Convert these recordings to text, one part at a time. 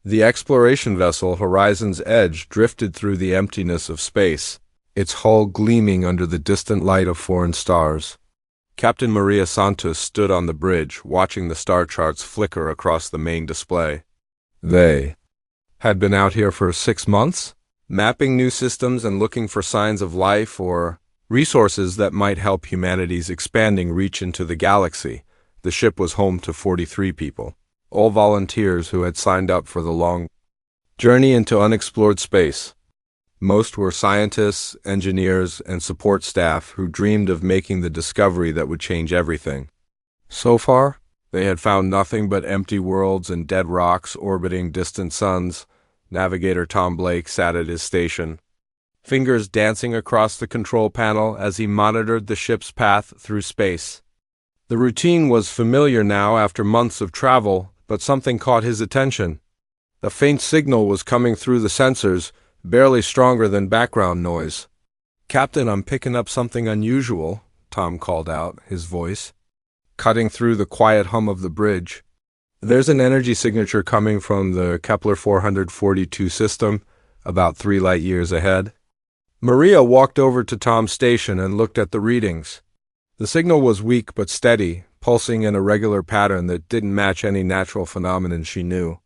The exploration vessel Horizon's Edge drifted through the emptiness of space, its hull gleaming under the distant light of foreign stars. Captain Maria Santos stood on the bridge, watching the star charts flicker across the main display. They had been out here for 6 months, mapping new systems and looking for signs of life or resources that might help humanity's expanding reach into the galaxy. The ship was home to 43 people, all volunteers who had signed up for the long journey into unexplored space. Most were scientists, engineers, and support staff who dreamed of making the discovery that would change everything. So far, they had found nothing but empty worlds and dead rocks orbiting distant suns. Navigator Tom Blake sat at his station, fingers dancing across the control panel as he monitored the ship's path through space. The routine was familiar now after months of travel, but something caught his attention. A faint signal was coming through the sensors, barely stronger than background noise. "Captain, I'm picking up something unusual," Tom called out, his voice cutting through the quiet hum of the bridge. "There's an energy signature coming from the Kepler 442 system, about 3 light years ahead." Maria walked over to Tom's station and looked at the readings. The signal was weak but steady, pulsing in a regular pattern that didn't match any natural phenomenon she knew.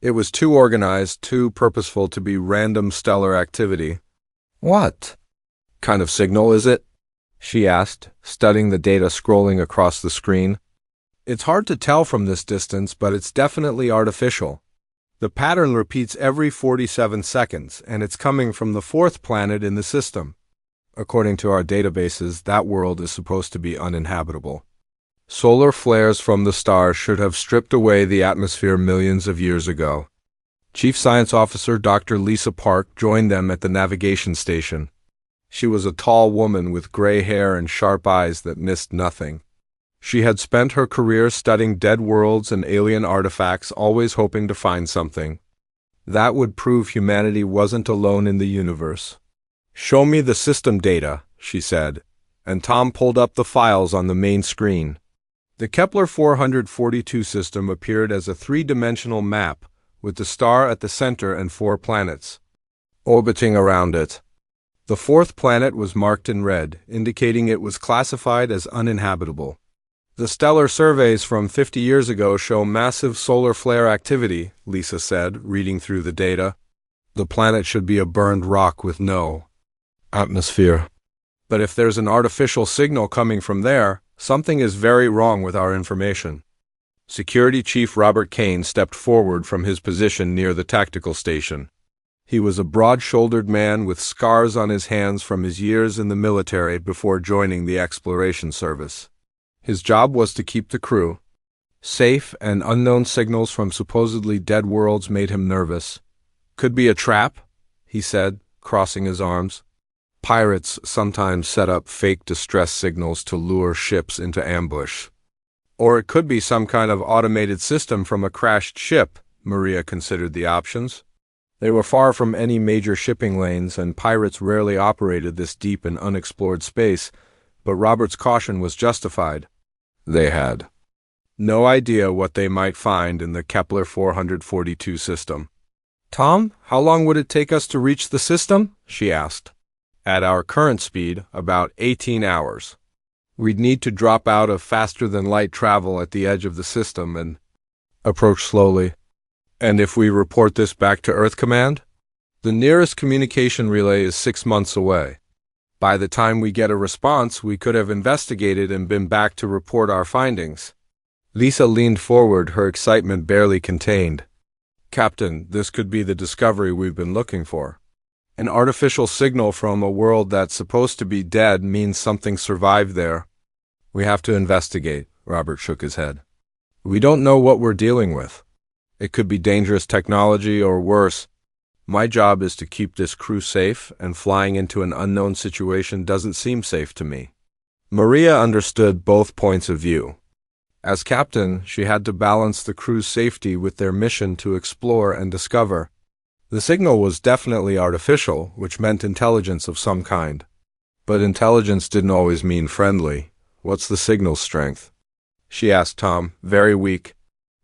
It was too organized, too purposeful to be random stellar activity. "What kind of signal is it?" she asked, studying the data scrolling across the screen. "It's hard to tell from this distance, but it's definitely artificial. The pattern repeats every 47 seconds, and it's coming from the 4th planet in the system. According to our databases, that world is supposed to be uninhabitable. Solar flares from the star should have stripped away the atmosphere millions of years ago." Chief Science Officer Dr. Lisa Park joined them at the navigation station. She was a tall woman with gray hair and sharp eyes that missed nothing. She had spent her career studying dead worlds and alien artifacts, always hoping to find something that would prove humanity wasn't alone in the universe. "Show me the system data," she said, and Tom pulled up the files on the main screen. The Kepler 442 system appeared as a 3-dimensional map, with the star at the center and 4 planets orbiting around it. The 4th planet was marked in red, indicating it was classified as uninhabitable. "The stellar surveys from 50 years ago show massive solar flare activity," Lisa said, reading through the data. "The planet should be a burned rock with no atmosphere. But if there's an artificial signal coming from there, something is very wrong with our information." Security Chief Robert Kane stepped forward from his position near the tactical station. He was a broad-shouldered man with scars on his hands from his years in the military before joining the exploration service. His job was to keep the crew safe, and unknown signals from supposedly dead worlds made him nervous. "Could be a trap," he said, crossing his arms. "Pirates sometimes set up fake distress signals to lure ships into ambush. Or it could be some kind of automated system from a crashed ship." Maria considered the options. They were far from any major shipping lanes, and pirates rarely operated this deep and unexplored space, but Robert's caution was justified. They had no idea what they might find in the Kepler 442 system. "Tom, how long would it take us to reach the system?" she asked. "At our current speed, about 18 hours. We'd need to drop out of faster-than-light travel at the edge of the system and approach slowly." "And if we report this back to Earth Command?" "The nearest communication relay is 6 months away. By the time we get a response, we could have investigated and been back to report our findings." Lisa leaned forward, her excitement barely contained. "Captain, this could be the discovery we've been looking for. An artificial signal from a world that's supposed to be dead means something survived there." "We have to investigate," Robert shook his head. "We don't know what we're dealing with. It could be dangerous technology or worse. My job is to keep this crew safe, and flying into an unknown situation doesn't seem safe to me." Maria understood both points of view. As captain, she had to balance the crew's safety with their mission to explore and discover. The signal was definitely artificial, which meant intelligence of some kind. But intelligence didn't always mean friendly. "What's the signal strength?" she asked Tom, very weak.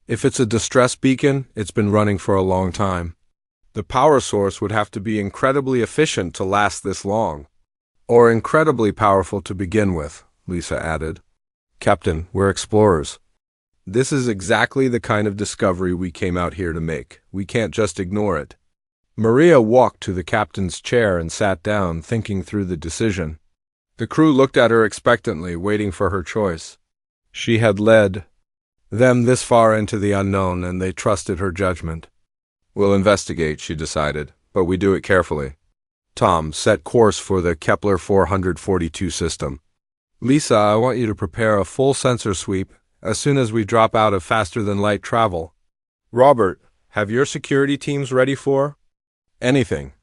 If it's a distress beacon, it's been running for a long time. The power source would have to be incredibly efficient to last this long. Or incredibly powerful to begin with, Lisa added. Captain, we're explorers. This is exactly the kind of discovery we came out here to make. We can't just ignore it. Maria walked to the captain's chair and sat down, thinking through the decision. The crew looked at her expectantly, waiting for her choice. She had led them this far into the unknown, and they trusted her judgment. We'll investigate, she decided, but we do it carefully. Tom, set course for the Kepler 442 system. Lisa, I want you to prepare a full sensor sweep as soon as we drop out of faster-than-light travel. Robert, have your security teams ready for anything?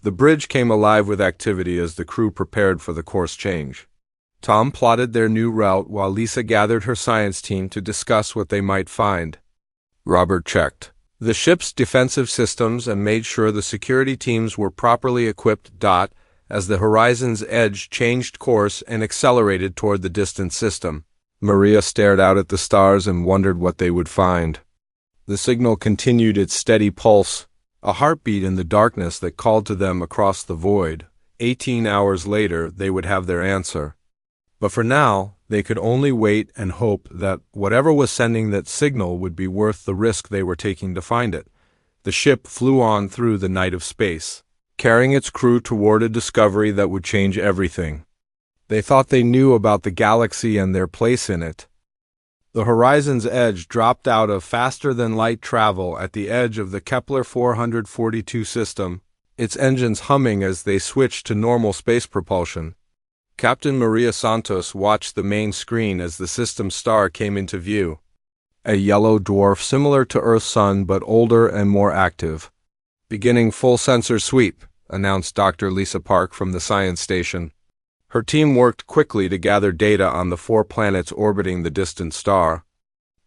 The bridge came alive with activity as the crew prepared for the course change. Tom plotted their new route while Lisa gathered her science team to discuss what they might find. Robert checked the ship's defensive systems and made sure the security teams were properly equipped. As the Horizon's Edge changed course and accelerated toward the distant system, Maria stared out at the stars and wondered what they would find. The signal continued its steady pulse, a heartbeat in the darkness that called to them across the void. 18 hours later, they would have their answer. But for now, they could only wait and hope that whatever was sending that signal would be worth the risk they were taking to find it. The ship flew on through the night of space, carrying its crew toward a discovery that would change everything. They thought they knew about the galaxy and their place in it. The Horizon's Edge dropped out of faster-than-light travel at the edge of the Kepler 442 system, its engines humming as they switched to normal space propulsion. Captain Maria Santos watched the main screen as the system's star came into view. A yellow dwarf similar to Earth's sun but older and more active. Beginning full sensor sweep, announced Dr. Lisa Park from the science station. Her team worked quickly to gather data on the 4 planets orbiting the distant star.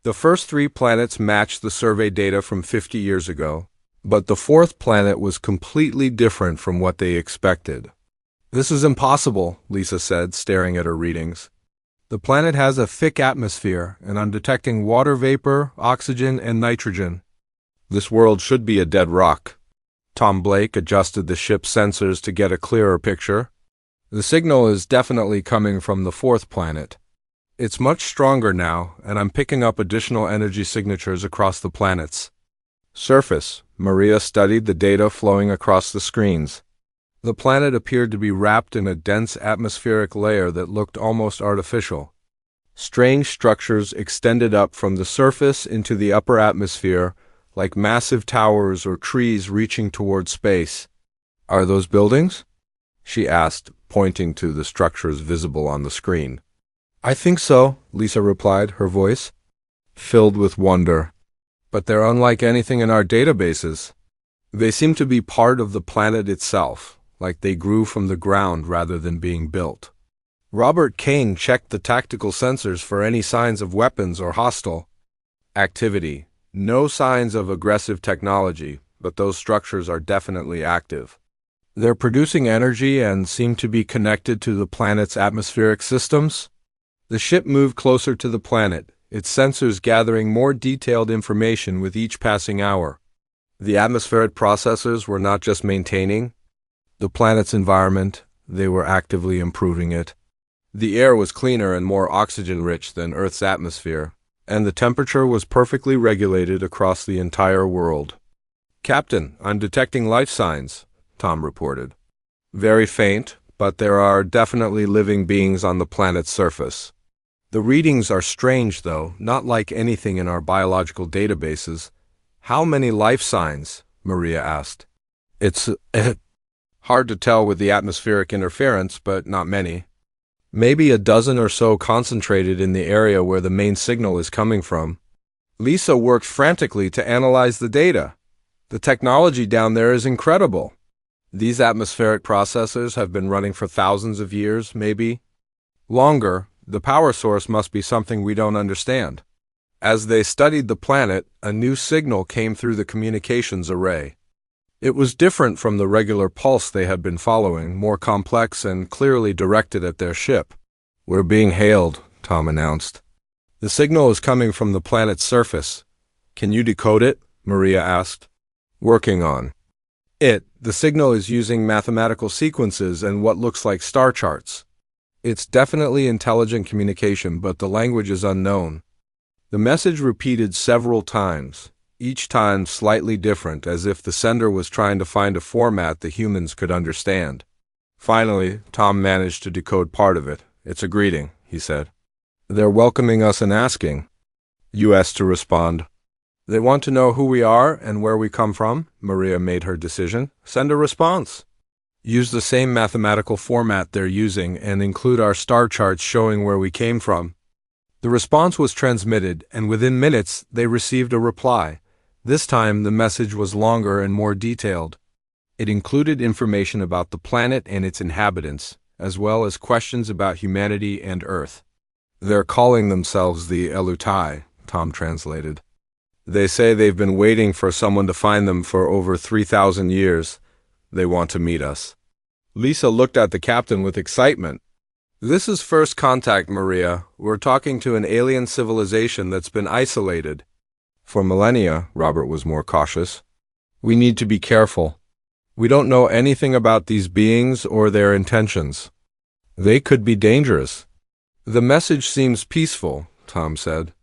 The first 3 planets matched the survey data from 50 years ago, but the 4th planet was completely different from what they expected. This is impossible, Lisa said, staring at her readings. The planet has a thick atmosphere, and I'm detecting water vapor, oxygen, and nitrogen. This world should be a dead rock. Tom Blake adjusted the ship's sensors to get a clearer picture. The signal is definitely coming from the 4th planet. It's much stronger now, and I'm picking up additional energy signatures across the planet's surface. Maria studied the data flowing across the screens. The planet appeared to be wrapped in a dense atmospheric layer that looked almost artificial. Strange structures extended up from the surface into the upper atmosphere, like massive towers or trees reaching toward space. Are those buildings? She asked, pointing to the structures visible on the screen. I think so, Lisa replied, her voice filled with wonder. But they're unlike anything in our databases. They seem to be part of the planet itself, like they grew from the ground rather than being built. Robert Kane checked the tactical sensors for any signs of weapons or hostile activity. No signs of aggressive technology, but those structures are definitely active. They're producing energy and seem to be connected to the planet's atmospheric systems. The ship moved closer to the planet, its sensors gathering more detailed information with each passing hour. The atmospheric processors were not just maintaining the planet's environment, they were actively improving it. The air was cleaner and more oxygen-rich than Earth's atmosphere, and the temperature was perfectly regulated across the entire world. Captain, I'm detecting life signs, Tom reported. Very faint, but there are definitely living beings on the planet's surface. The readings are strange, though, not like anything in our biological databases. How many life signs? Maria asked. It's hard to tell with the atmospheric interference, but not many. Maybe a dozen or so concentrated in the area where the main signal is coming from. Lisa worked frantically to analyze the data. The technology down there is incredible. These atmospheric processors have been running for thousands of years, maybe longer. The power source must be something we don't understand. As they studied the planet, a new signal came through the communications array. It was different from the regular pulse they had been following, more complex and clearly directed at their ship. We're being hailed, Tom announced. The signal is coming from the planet's surface. Can you decode it? Maria asked. Working on it. The signal is using mathematical sequences and what looks like star charts. It's definitely intelligent communication, but the language is unknown. The message repeated several times, each time slightly different, as if the sender was trying to find a format the humans could understand. Finally, Tom managed to decode part of it. It's a greeting, he said. They're welcoming us and asking us to respond. They want to know who we are and where we come from. Maria made her decision. Send a response. Use the same mathematical format they're using and include our star charts showing where we came from. The response was transmitted, and within minutes they received a reply. This time the message was longer and more detailed. It included information about the planet and its inhabitants, as well as questions about humanity and Earth. They're calling themselves the Elutai, Tom translated. They say they've been waiting for someone to find them for over 3,000 years. They want to meet us. Lisa looked at the captain with excitement. This is first contact, Maria. We're talking to an alien civilization that's been isolated. For millennia, Robert was more cautious. We need to be careful. We don't know anything about these beings or their intentions. They could be dangerous. The message seems peaceful, Tom said.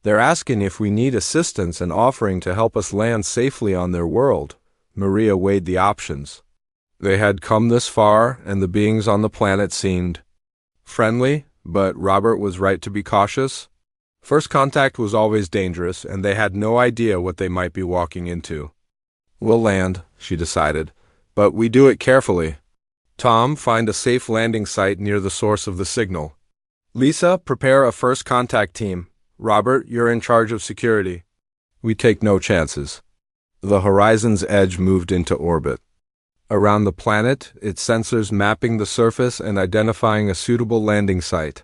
They're asking if we need assistance and offering to help us land safely on their world. Maria weighed the options. They had come this far, and the beings on the planet seemed friendly, but Robert was right to be cautious. First contact was always dangerous, and they had no idea what they might be walking into. We'll land, she decided, but we do it carefully. Tom, find a safe landing site near the source of the signal. Lisa, prepare a first contact team. Robert, you're in charge of security. We take no chances. The horizon's edge moved into orbit. Around the planet, its sensors mapping the surface and identifying a suitable landing site.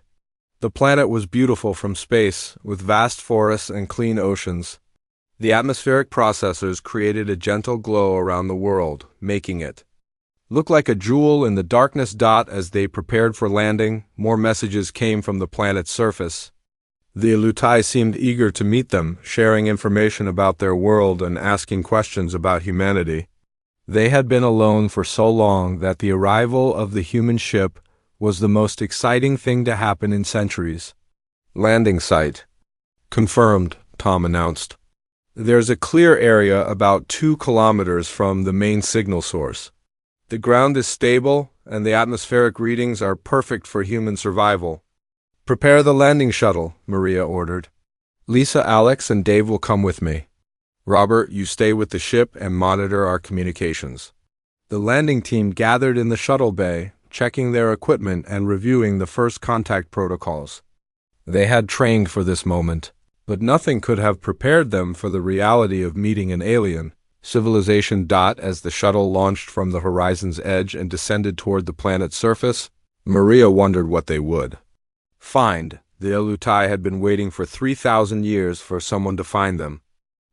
The planet was beautiful from space, with vast forests and clean oceans. The atmospheric processors created a gentle glow around the world, making it look like a jewel in the darkness. As they prepared for landing, more messages came from the planet's surface. The Elutai seemed eager to meet them, sharing information about their world and asking questions about humanity. They had been alone for so long that the arrival of the human ship was the most exciting thing to happen in centuries. Landing site. Confirmed, Tom announced. There's a clear area about 2 kilometers from the main signal source. The ground is stable, and the atmospheric readings are perfect for human survival. Prepare the landing shuttle, Maria ordered. Lisa, Alex, and Dave will come with me. Robert, you stay with the ship and monitor our communications. The landing team gathered in the shuttle bay, checking their equipment and reviewing the first contact protocols. They had trained for this moment, but nothing could have prepared them for the reality of meeting an alien civilization. As the shuttle launched from the horizon's edge and descended toward the planet's surface, Maria wondered what they would find. The Elutai had been waiting for 3,000 years for someone to find them.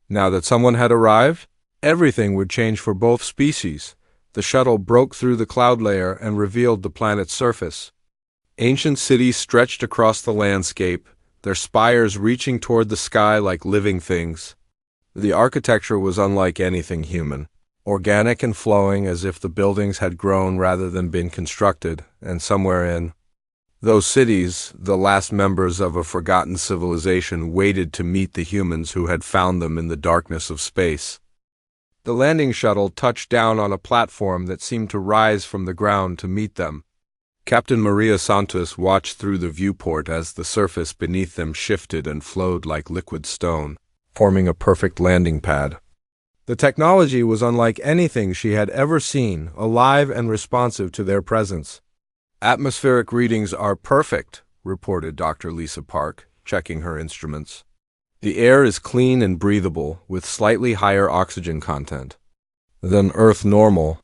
Now that someone had arrived, everything would change for both species. The shuttle broke through the cloud layer and revealed the planet's surface. Ancient cities stretched across the landscape, their spires reaching toward the sky like living things. The architecture was unlike anything human, organic and flowing as if the buildings had grown rather than been constructed, and somewhere in those cities, the last members of a forgotten civilization waited to meet the humans who had found them in the darkness of space. The landing shuttle touched down on a platform that seemed to rise from the ground to meet them. Captain Maria Santos watched through the viewport as the surface beneath them shifted and flowed like liquid stone, forming a perfect landing pad. The technology was unlike anything she had ever seen, alive and responsive to their presence. Atmospheric readings are perfect, reported Dr. Lisa Park, checking her instruments. The air is clean and breathable, with slightly higher oxygen content than Earth normal.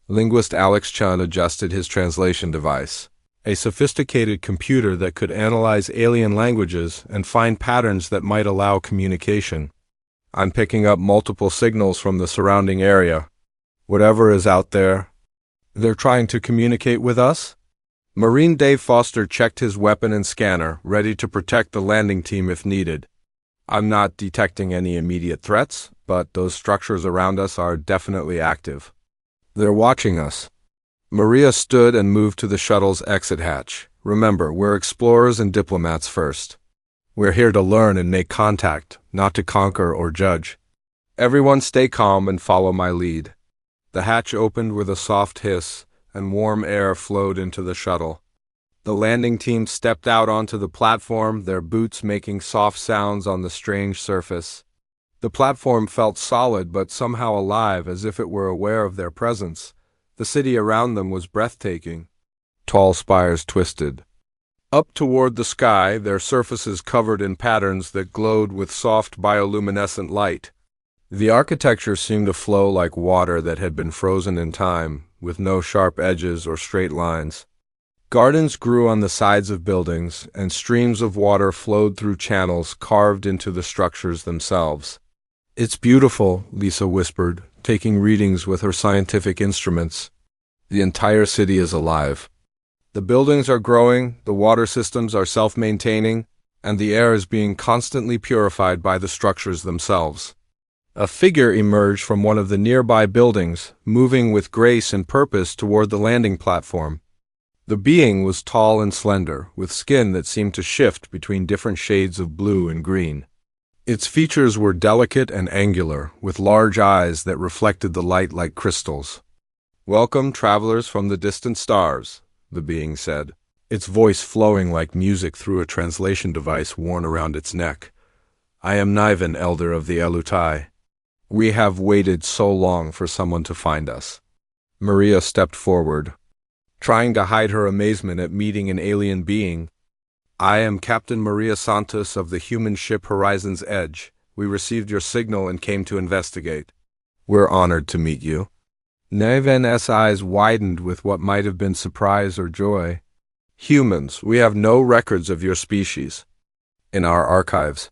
Linguist Alex Chun adjusted his translation device, a sophisticated computer that could analyze alien languages and find patterns that might allow communication. I'm picking up multiple signals from the surrounding area. Whatever is out there, they're trying to communicate with us? Marine Dave Foster checked his weapon and scanner, ready to protect the landing team if needed. I'm not detecting any immediate threats, but those structures around us are definitely active. They're watching us. Maria stood and moved to the shuttle's exit hatch. Remember, we're explorers and diplomats first. We're here to learn and make contact, not to conquer or judge. Everyone stay calm and follow my lead. The hatch opened with a soft hiss, and warm air flowed into the shuttle. The landing team stepped out onto the platform, their boots making soft sounds on the strange surface. The platform felt solid but somehow alive, as if it were aware of their presence. The city around them was breathtaking. Tall spires twisted up toward the sky, their surfaces covered in patterns that glowed with soft bioluminescent light. The architecture seemed to flow like water that had been frozen in time, with no sharp edges or straight lines. Gardens grew on the sides of buildings, and streams of water flowed through channels carved into the structures themselves. "It's beautiful," Lisa whispered, taking readings with her scientific instruments. "The entire city is alive. The buildings are growing, the water systems are self-maintaining, and the air is being constantly purified by the structures themselves." A figure emerged from one of the nearby buildings, moving with grace and purpose toward the landing platform. The being was tall and slender, with skin that seemed to shift between different shades of blue and green. Its features were delicate and angular, with large eyes that reflected the light like crystals. "Welcome, travelers from the distant stars," the being said, its voice flowing like music through a translation device worn around its neck. "I am Niven, elder of the Elutai. We have waited so long for someone to find us." Maria stepped forward, trying to hide her amazement at meeting an alien being. "I am Captain Maria Santos of the human ship Horizon's Edge. We received your signal and came to investigate." "We're honored to meet you." Niven's eyes widened with what might have been surprise or joy. "Humans, we have no records of your species in our archives.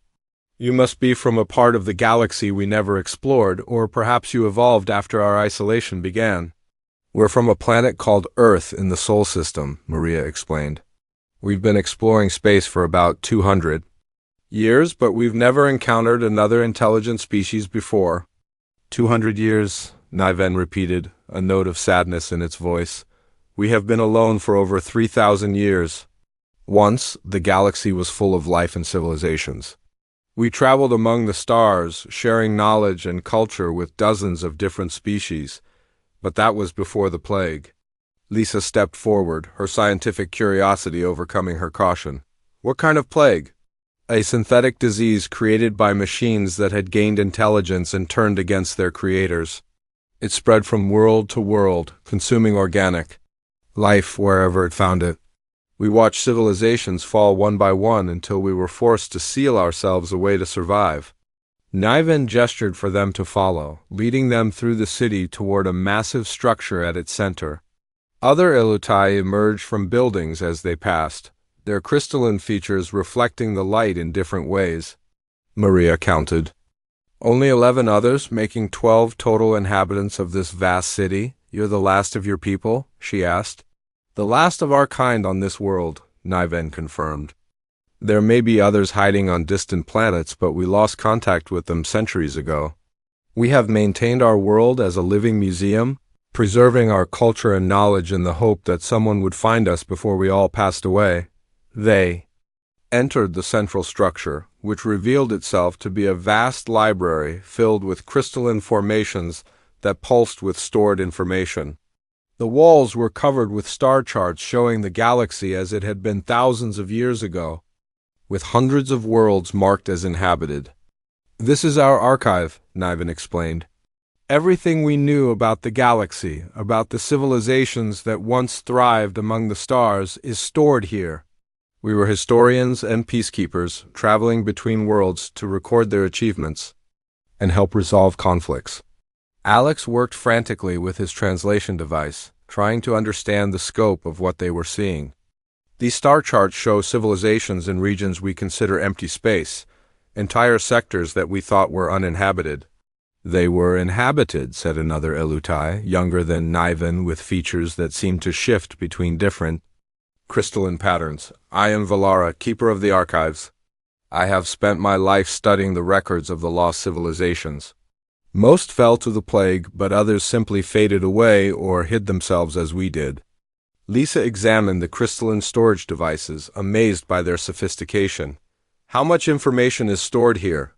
You must be from a part of the galaxy we never explored, or perhaps you evolved after our isolation began." "We're from a planet called Earth in the Sol system," Maria explained. "We've been exploring space for about 200 years, but we've never encountered another intelligent species before." 200 years, Niven repeated, a note of sadness in its voice. "We have been alone for over 3,000 years. Once, the galaxy was full of life and civilizations. We traveled among the stars, sharing knowledge and culture with dozens of different species. But that was before the plague." Lisa stepped forward, her scientific curiosity overcoming her caution. "What kind of plague?" "A synthetic disease created by machines that had gained intelligence and turned against their creators. It spread from world to world, consuming organic life wherever it found it. We watched civilizations fall one by one until we were forced to seal ourselves away to survive." Niven gestured for them to follow, leading them through the city toward a massive structure at its center. Other Elutai emerged from buildings as they passed, their crystalline features reflecting the light in different ways. Maria counted. "Only 11 others, making 12 total inhabitants of this vast city. You're the last of your people?" she asked. "The last of our kind on this world," Niven confirmed. "There may be others hiding on distant planets, but we lost contact with them centuries ago. We have maintained our world as a living museum, preserving our culture and knowledge in the hope that someone would find us before we all passed away." They entered the central structure, which revealed itself to be a vast library filled with crystalline formations that pulsed with stored information. The walls were covered with star charts showing the galaxy as it had been thousands of years ago, with hundreds of worlds marked as inhabited. "This is our archive," Niven explained. "Everything we knew about the galaxy, about the civilizations that once thrived among the stars, is stored here. We were historians and peacekeepers, traveling between worlds to record their achievements and help resolve conflicts." Alex worked frantically with his translation device, trying to understand the scope of what they were seeing. "These star charts show civilizations in regions we consider empty space, entire sectors that we thought were uninhabited." "They were inhabited," said another Elutai, younger than Niven, with features that seemed to shift between different crystalline patterns. "I am Valara, keeper of the archives. I have spent my life studying the records of the lost civilizations. Most fell to the plague, but others simply faded away or hid themselves as we did. Lisa examined the crystalline storage devices, amazed by their sophistication. How much information is stored here?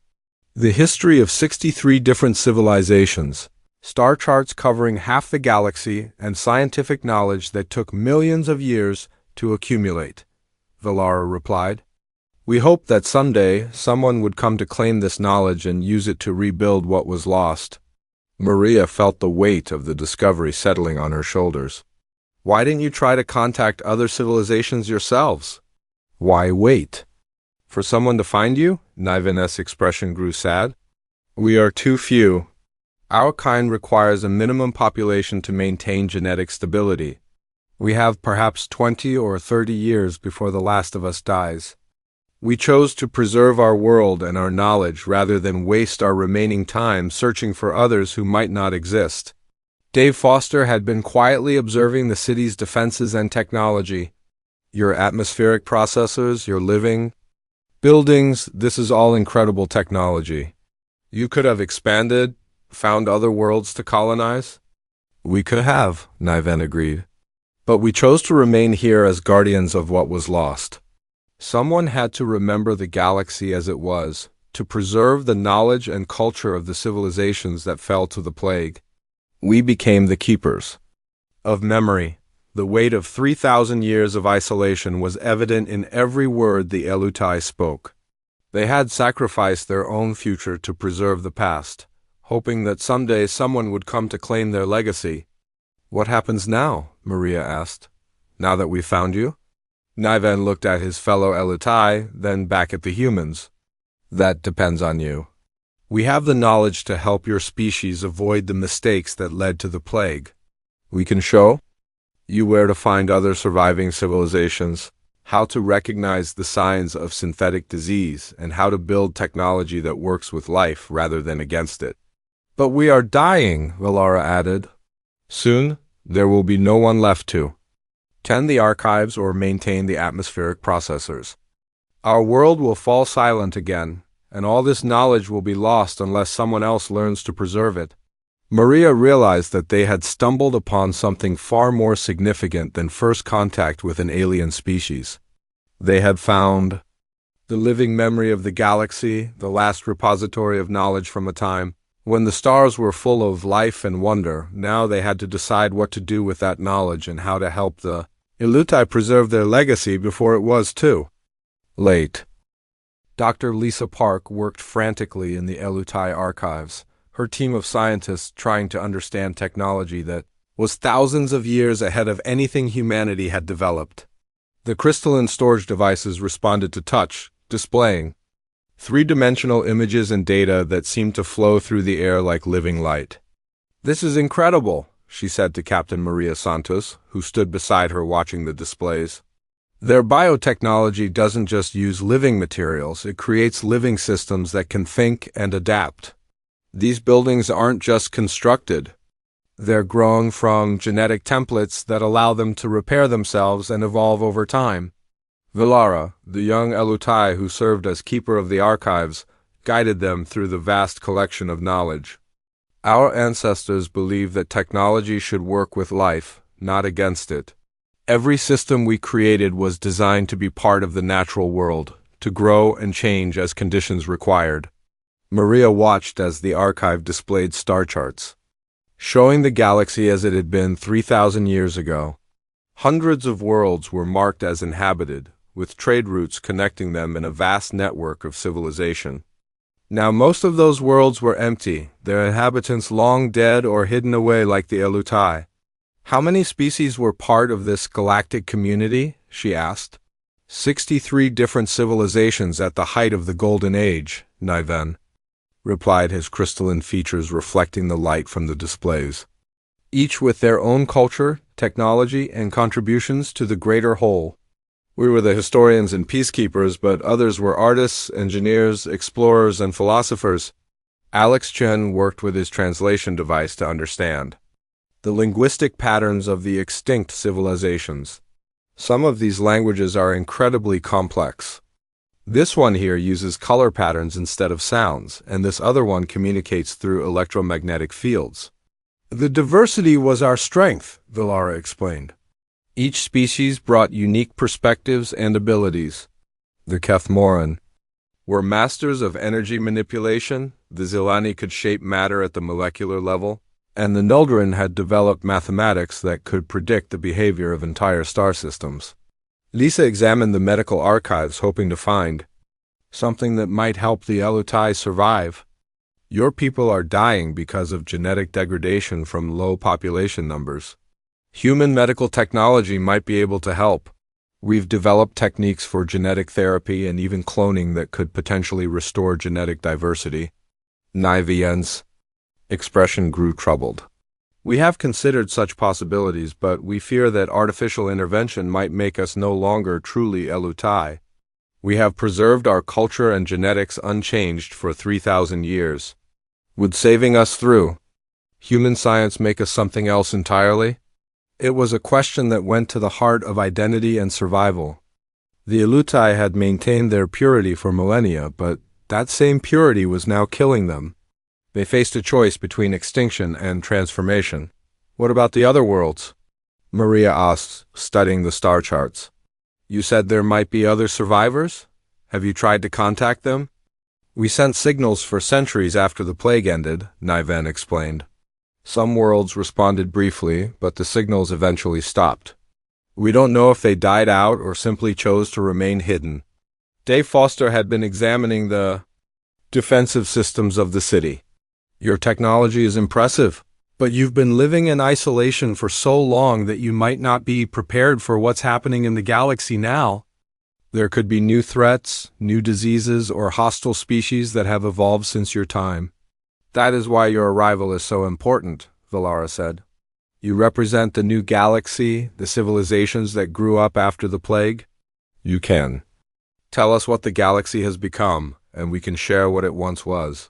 The history of 63 different civilizations, star charts covering half the galaxy, and scientific knowledge that took millions of years to accumulate, Valara replied. We hoped that someday someone would come to claim this knowledge and use it to rebuild what was lost. Maria felt the weight of the discovery settling on her shoulders. Why didn't you try to contact other civilizations yourselves? Why wait? For someone to find you? Niven's expression grew sad. We are too few. Our kind requires a minimum population to maintain genetic stability. We have perhaps 20 or 30 years before the last of us dies. We chose to preserve our world and our knowledge rather than waste our remaining time searching for others who might not exist. Dave Foster had been quietly observing the city's defenses and technology. Your atmospheric processors, your living buildings, this is all incredible technology. You could have expanded, found other worlds to colonize? We could have, Niven agreed. But we chose to remain here as guardians of what was lost. Someone had to remember the galaxy as it was, to preserve the knowledge and culture of the civilizations that fell to the plague. We became the keepers of memory. The weight of 3,000 years of isolation was evident in every word the Elutai spoke. They had sacrificed their own future to preserve the past, hoping that someday someone would come to claim their legacy. What happens now? Maria asked. Now that we've found you? Niven looked at his fellow Elutai, then back at the humans. That depends on you. We have the knowledge to help your species avoid the mistakes that led to the plague. We can show you where to find other surviving civilizations, how to recognize the signs of synthetic disease, and how to build technology that works with life rather than against it. But we are dying, Valara added. Soon, there will be no one left to tend the archives or maintain the atmospheric processors. Our world will fall silent again, and all this knowledge will be lost unless someone else learns to preserve it. Maria realized that they had stumbled upon something far more significant than first contact with an alien species. They had found the living memory of the galaxy, the last repository of knowledge from a time when the stars were full of life and wonder. Now they had to decide what to do with that knowledge and how to help the Elutai preserve their legacy before it was too late. Dr. Lisa Park worked frantically in the Elutai archives, her team of scientists trying to understand technology that was thousands of years ahead of anything humanity had developed. The crystalline storage devices responded to touch, displaying three-dimensional images and data that seemed to flow through the air like living light. This is incredible, she said to Captain Maria Santos, who stood beside her watching the displays. Their biotechnology doesn't just use living materials, it creates living systems that can think and adapt. These buildings aren't just constructed. They're grown from genetic templates that allow them to repair themselves and evolve over time. Valara, the young Elutai who served as keeper of the archives, guided them through the vast collection of knowledge. Our ancestors believed that technology should work with life, not against it. Every system we created was designed to be part of the natural world, to grow and change as conditions required. Maria watched as the archive displayed star charts, showing the galaxy as it had been 3,000 years ago. Hundreds of worlds were marked as inhabited, with trade routes connecting them in a vast network of civilization. Now most of those worlds were empty, their inhabitants long dead or hidden away like the Elutai. How many species were part of this galactic community? She asked. 63 different civilizations at the height of the Golden Age, Niven replied, his crystalline features reflecting the light from the displays. Each with their own culture, technology, and contributions to the greater whole. We were the historians and peacekeepers, but others were artists, engineers, explorers, and philosophers. Alex Chen worked with his translation device to understand the linguistic patterns of the extinct civilizations. Some of these languages are incredibly complex. This one here uses color patterns instead of sounds, and this other one communicates through electromagnetic fields. The diversity was our strength, Villara explained. Each species brought unique perspectives and abilities. The Kethmoran were masters of energy manipulation, the Zilani could shape matter at the molecular level, and the Nuldrin had developed mathematics that could predict the behavior of entire star systems. Lisa examined the medical archives, hoping to find something that might help the Elutai survive. Your people are dying because of genetic degradation from low population numbers. Human medical technology might be able to help. We've developed techniques for genetic therapy and even cloning that could potentially restore genetic diversity. Nivien's expression grew troubled. We have considered such possibilities, but we fear that artificial intervention might make us no longer truly Elutai. We have preserved our culture and genetics unchanged for 3,000 years. Would saving us through human science make us something else entirely? It was a question that went to the heart of identity and survival. The Elutai had maintained their purity for millennia, but that same purity was now killing them. They faced a choice between extinction and transformation. What about the other worlds? Maria asked, studying the star charts. You said there might be other survivors? Have you tried to contact them? We sent signals for centuries after the plague ended, Niven explained. Some worlds responded briefly, but the signals eventually stopped. We don't know if they died out or simply chose to remain hidden. Dave Foster had been examining the defensive systems of the city. Your technology is impressive, but you've been living in isolation for so long that you might not be prepared for what's happening in the galaxy now. There could be new threats, new diseases, or hostile species that have evolved since your time. That is why your arrival is so important, Villara said. You represent the new galaxy, the civilizations that grew up after the plague. You can tell us what the galaxy has become, and we can share what it once was.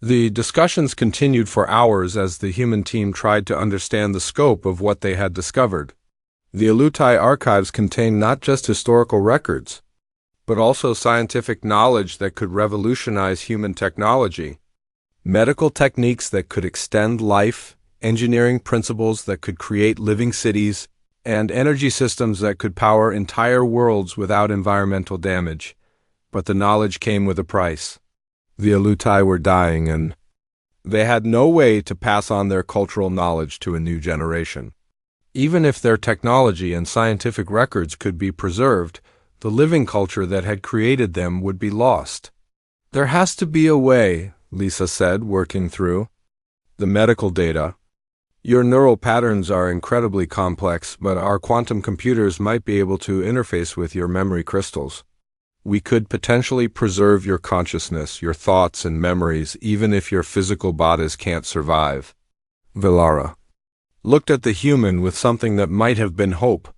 The discussions continued for hours as the human team tried to understand the scope of what they had discovered. The Elutai archives contained not just historical records, but also scientific knowledge that could revolutionize human technology. Medical techniques that could extend life, engineering principles that could create living cities, and energy systems that could power entire worlds without environmental damage. But the knowledge came with a price. The Elutai were dying, and they had no way to pass on their cultural knowledge to a new generation. Even if their technology and scientific records could be preserved, the living culture that had created them would be lost. There has to be a way, Lisa said, working through the medical data. Your neural patterns are incredibly complex, but our quantum computers might be able to interface with your memory crystals. We could potentially preserve your consciousness, your thoughts and memories, even if your physical bodies can't survive. Villara looked at the human with something that might have been hope.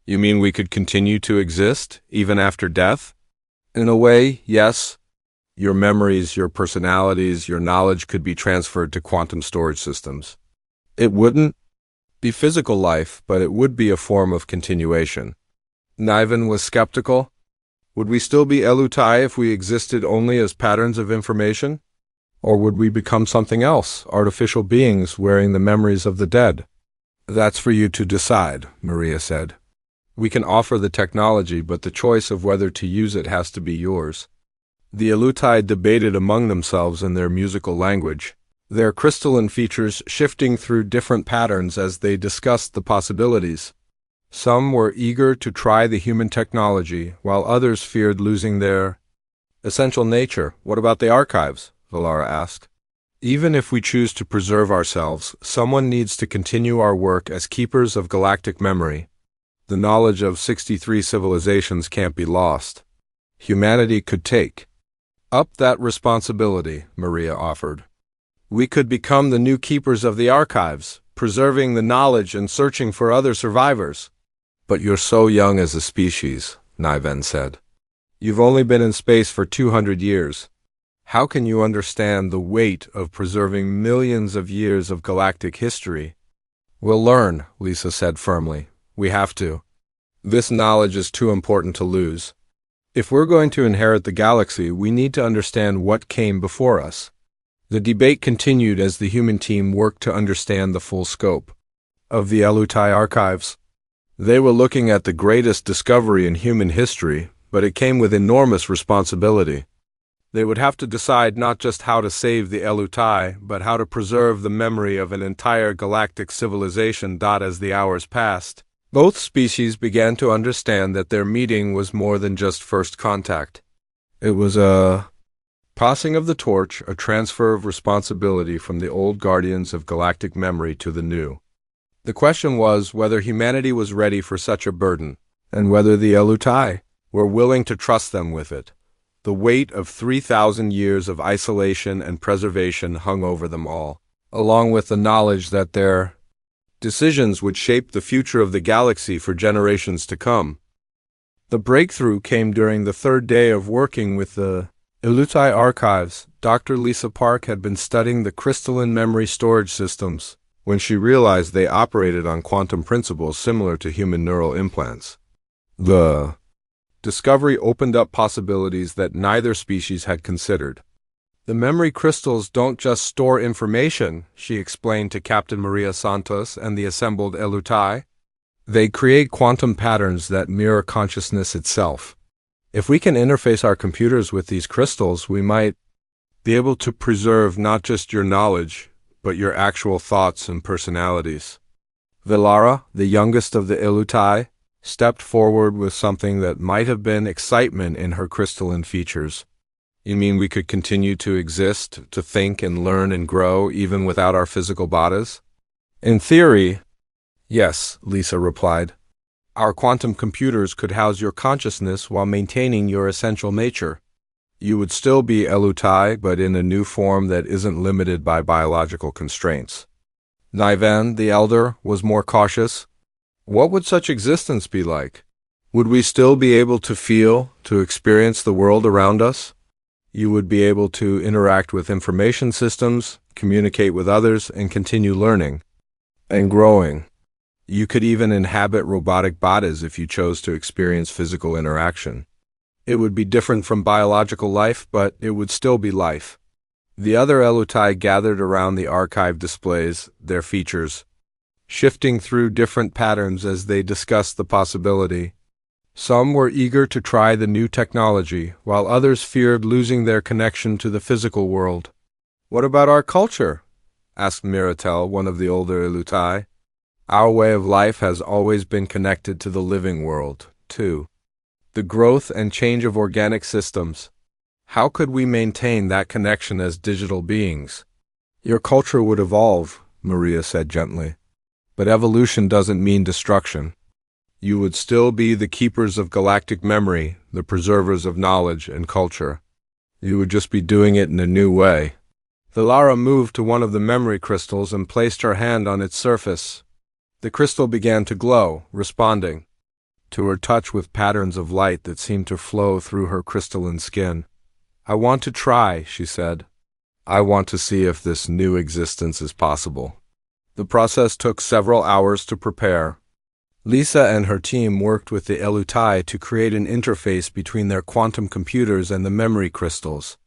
You mean we could continue to exist, even after death? In a way, yes. Your memories, your personalities, your knowledge could be transferred to quantum storage systems. It wouldn't be physical life, but it would be a form of continuation. Niven was skeptical. Would we still be Elutai if we existed only as patterns of information? Or would we become something else, artificial beings wearing the memories of the dead? That's for you to decide, Maria said. We can offer the technology, but the choice of whether to use it has to be yours. The Elutai debated among themselves in their musical language, their crystalline features shifting through different patterns as they discussed the possibilities. Some were eager to try the human technology, while others feared losing their essential nature. What about the archives? Villara asked. Even if we choose to preserve ourselves, someone needs to continue our work as keepers of galactic memory. The knowledge of 63 civilizations can't be lost. Humanity could take up that responsibility, Maria offered. We could become the new keepers of the archives, preserving the knowledge and searching for other survivors. But you're so young as a species, Niven said. You've only been in space for 200 years. How can you understand the weight of preserving millions of years of galactic history? We'll learn, Lisa said firmly. We have to. This knowledge is too important to lose. If we're going to inherit the galaxy, we need to understand what came before us. The debate continued as the human team worked to understand the full scope of the Elutai archives. They were looking at the greatest discovery in human history, but it came with enormous responsibility. They would have to decide not just how to save the Elutai, but how to preserve the memory of an entire galactic civilization. As the hours passed, both species began to understand that their meeting was more than just first contact. It was a passing of the torch, a transfer of responsibility from the old guardians of galactic memory to the new. The question was whether humanity was ready for such a burden, and whether the Elutai were willing to trust them with it. The weight of 3,000 years of isolation and preservation hung over them all, along with the knowledge that their decisions would shape the future of the galaxy for generations to come. The breakthrough came during the third day of working with the Elutai archives. Dr. Lisa Park had been studying the crystalline memory storage systems when she realized they operated on quantum principles similar to human neural implants. The discovery opened up possibilities that neither species had considered. The memory crystals don't just store information, she explained to Captain Maria Santos and the assembled Elutai. They create quantum patterns that mirror consciousness itself. If we can interface our computers with these crystals, we might be able to preserve not just your knowledge, but your actual thoughts and personalities. Velara, the youngest of the Elutai, stepped forward with something that might have been excitement in her crystalline features. You mean we could continue to exist, to think and learn and grow even without our physical bodies? In theory, yes, Lisa replied. Our quantum computers could house your consciousness while maintaining your essential nature. You would still be Elutai, but in a new form that isn't limited by biological constraints. Nivan, the elder, was more cautious. What would such existence be like? Would we still be able to feel, to experience the world around us? You would be able to interact with information systems, communicate with others, and continue learning and growing. You could even inhabit robotic bodies if you chose to experience physical interaction. It would be different from biological life, but it would still be life. The other Elutai gathered around the archive displays, their features shifting through different patterns as they discussed the possibility. Some were eager to try the new technology, while others feared losing their connection to the physical world. What about our culture? Asked Miratel, one of the older Elutai. Our way of life has always been connected to the living world, too. The growth and change of organic systems. How could we maintain that connection as digital beings? Your culture would evolve, Maria said gently. But evolution doesn't mean destruction. You would still be the keepers of galactic memory, the preservers of knowledge and culture. You would just be doing it in a new way. Velara moved to one of the memory crystals and placed her hand on its surface. The crystal began to glow, responding to her touch with patterns of light that seemed to flow through her crystalline skin. I want to try, she said. I want to see if this new existence is possible. The process took several hours to prepare. Lisa and her team worked with the Elutai to create an interface between their quantum computers and the memory crystals.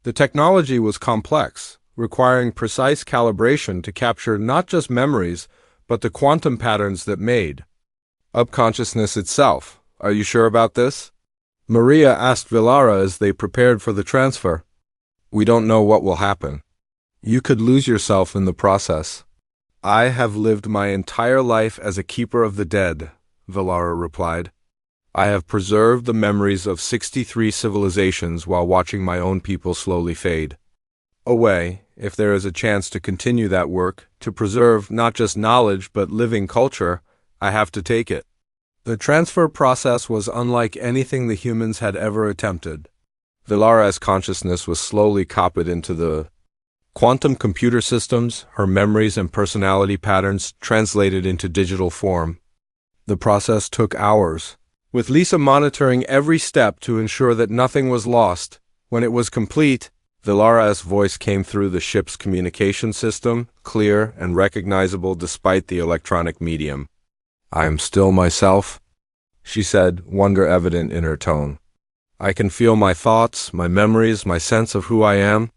The technology was complex, requiring precise calibration to capture not just memories, but the quantum patterns that made up consciousness itself. Are you sure about this? Maria asked Velara as they prepared for the transfer. We don't know what will happen. You could lose yourself in the process. I have lived my entire life as a keeper of the dead, Velara replied. I have preserved the memories of 63 civilizations while watching my own people slowly fade away. If there is a chance to continue that work, to preserve not just knowledge but living culture, I have to take it. The transfer process was unlike anything the humans had ever attempted. Velara's consciousness was slowly copied into the quantum computer systems, her memories and personality patterns translated into digital form. The process took hours, with Lisa monitoring every step to ensure that nothing was lost. When it was complete, Velara's voice came through the ship's communication system, clear and recognizable despite the electronic medium. I am still myself, she said, wonder evident in her tone. I can feel my thoughts, my memories, my sense of who I am,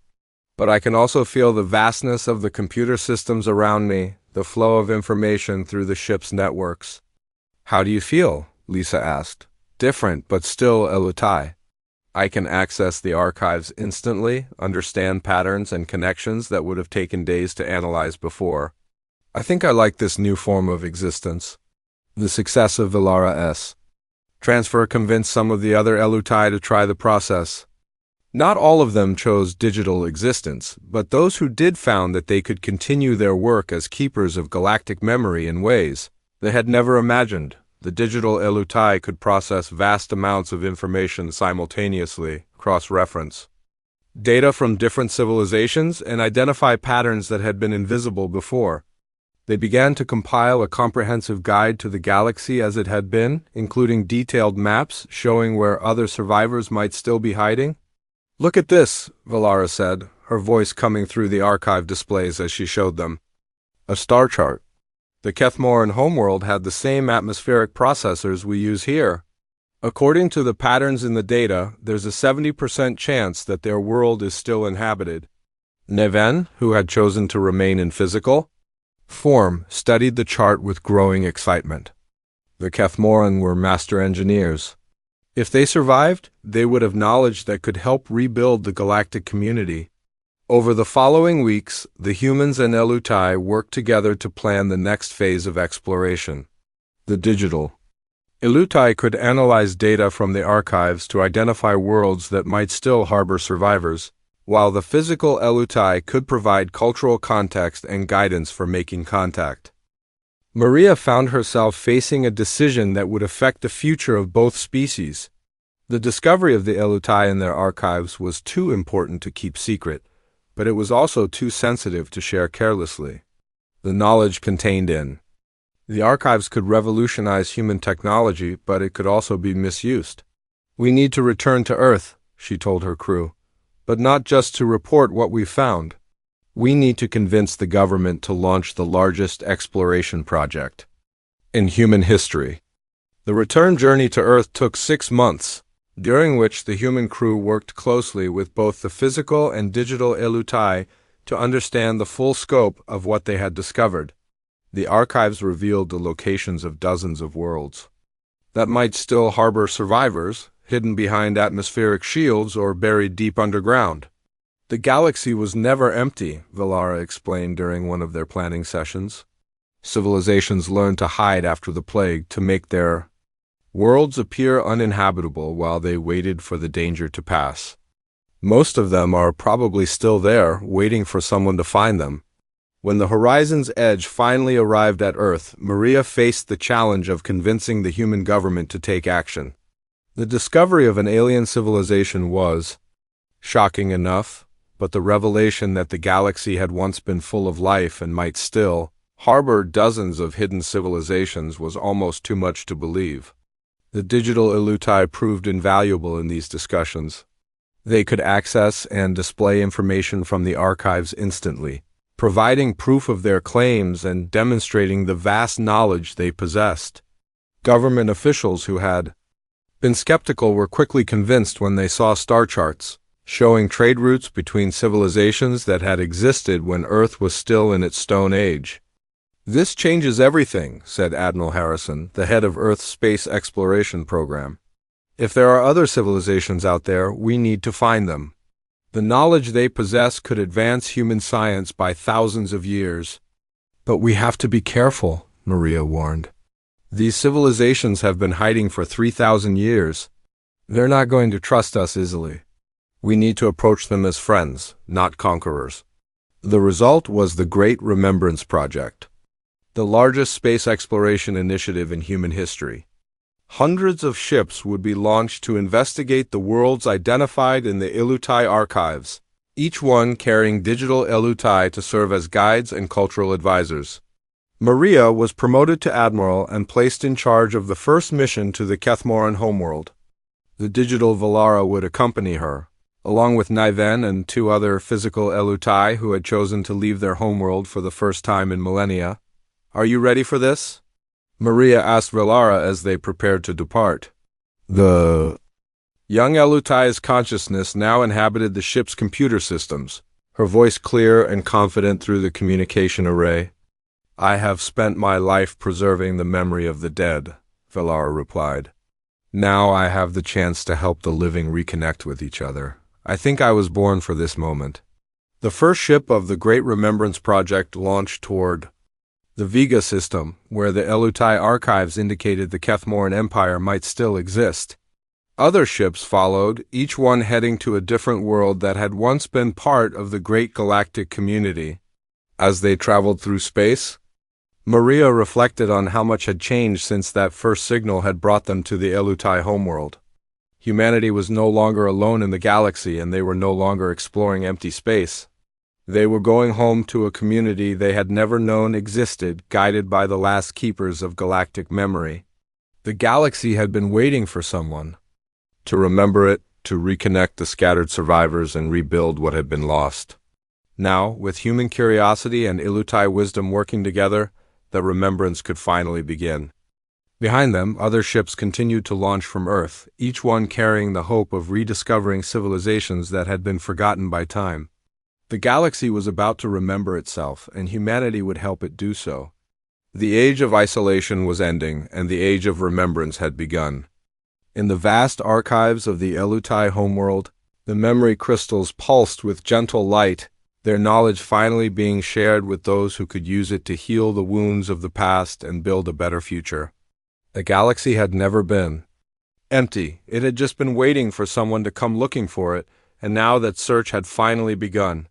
but I can also feel the vastness of the computer systems around me, the flow of information through the ship's networks. How do you feel? Lisa asked. Different, but still Elutai. I can access the archives instantly, understand patterns and connections that would have taken days to analyze before. I think I like this new form of existence. The success of Vilara S. Transfer convinced some of the other Elutai to try the process. Not all of them chose digital existence, but those who did found that they could continue their work as keepers of galactic memory in ways they had never imagined. The digital Elutai could process vast amounts of information simultaneously, cross-reference data from different civilizations, and identify patterns that had been invisible before. They began to compile a comprehensive guide to the galaxy as it had been, including detailed maps showing where other survivors might still be hiding. Look at this, Vilara said, her voice coming through the archive displays as she showed them. A star chart. The Kethmoran homeworld had the same atmospheric processors we use here. According to the patterns in the data, there's a 70% chance that their world is still inhabited. Neven, who had chosen to remain in physical form, studied the chart with growing excitement. The Kethmoran were master engineers. If they survived, they would have knowledge that could help rebuild the galactic community. Over the following weeks, the humans and Elutai worked together to plan the next phase of exploration. The digital Elutai could analyze data from the archives to identify worlds that might still harbor survivors, while the physical Elutai could provide cultural context and guidance for making contact. Maria found herself facing a decision that would affect the future of both species. The discovery of the Elutai in their archives was too important to keep secret, but it was also too sensitive to share carelessly. The knowledge contained in the archives could revolutionize human technology, but it could also be misused. We need to return to Earth, she told her crew, but not just to report what we found. We need to convince the government to launch the largest exploration project in human history. The return journey to Earth took 6 months, during which the human crew worked closely with both the physical and digital Elutai to understand the full scope of what they had discovered. The archives revealed the locations of dozens of worlds that might still harbor survivors, hidden behind atmospheric shields or buried deep underground. The galaxy was never empty, Vilara explained during one of their planning sessions. Civilizations learned to hide after the plague to make their worlds appear uninhabitable while they waited for the danger to pass. Most of them are probably still there, waiting for someone to find them. When the horizon's edge finally arrived at Earth, Maria faced the challenge of convincing the human government to take action. The discovery of an alien civilization was shocking enough, but the revelation that the galaxy had once been full of life and might still harbor dozens of hidden civilizations was almost too much to believe. The digital Elutai proved invaluable in these discussions. They could access and display information from the archives instantly, providing proof of their claims and demonstrating the vast knowledge they possessed. Government officials who had been skeptical were quickly convinced when they saw star charts showing trade routes between civilizations that had existed when Earth was still in its Stone Age. "This changes everything," said Admiral Harrison, the head of Earth's space exploration program. "If there are other civilizations out there, we need to find them. The knowledge they possess could advance human science by thousands of years." "But we have to be careful," Maria warned. "These civilizations have been hiding for 3,000 years. They're not going to trust us easily. We need to approach them as friends, not conquerors." The result was the Great Remembrance Project, the largest space exploration initiative in human history. Hundreds of ships would be launched to investigate the worlds identified in the Elutai archives, each one carrying digital Elutai to serve as guides and cultural advisors. Maria was promoted to admiral and placed in charge of the first mission to the Kethmoran homeworld. The digital Vilara would accompany her, along with Niven and 2 other physical Elutai who had chosen to leave their homeworld for the first time in millennia. "Are you ready for this?" Maria asked Vilara as they prepared to depart. Young Elutai's consciousness now inhabited the ship's computer systems, her voice clear and confident through the communication array. "I have spent my life preserving the memory of the dead," Velara replied. "Now I have the chance to help the living reconnect with each other. I think I was born for this moment." The first ship of the Great Remembrance Project launched toward the Vega system, where the Elutai archives indicated the Kethmoran Empire might still exist. Other ships followed, each one heading to a different world that had once been part of the great galactic community. As they traveled through space, Maria reflected on how much had changed since that first signal had brought them to the Elutai homeworld. Humanity was no longer alone in the galaxy, and they were no longer exploring empty space. They were going home to a community they had never known existed, guided by the last keepers of galactic memory. The galaxy had been waiting for someone to remember it, to reconnect the scattered survivors and rebuild what had been lost. Now, with human curiosity and Elutai wisdom working together, the remembrance could finally begin. Behind them, other ships continued to launch from Earth, each one carrying the hope of rediscovering civilizations that had been forgotten by time. The galaxy was about to remember itself, and humanity would help it do so. The age of isolation was ending, and the age of remembrance had begun. In the vast archives of the Elutai homeworld, the memory crystals pulsed with gentle light, their knowledge finally being shared with those who could use it to heal the wounds of the past and build a better future. The galaxy had never been empty. It had just been waiting for someone to come looking for it, and now that search had finally begun.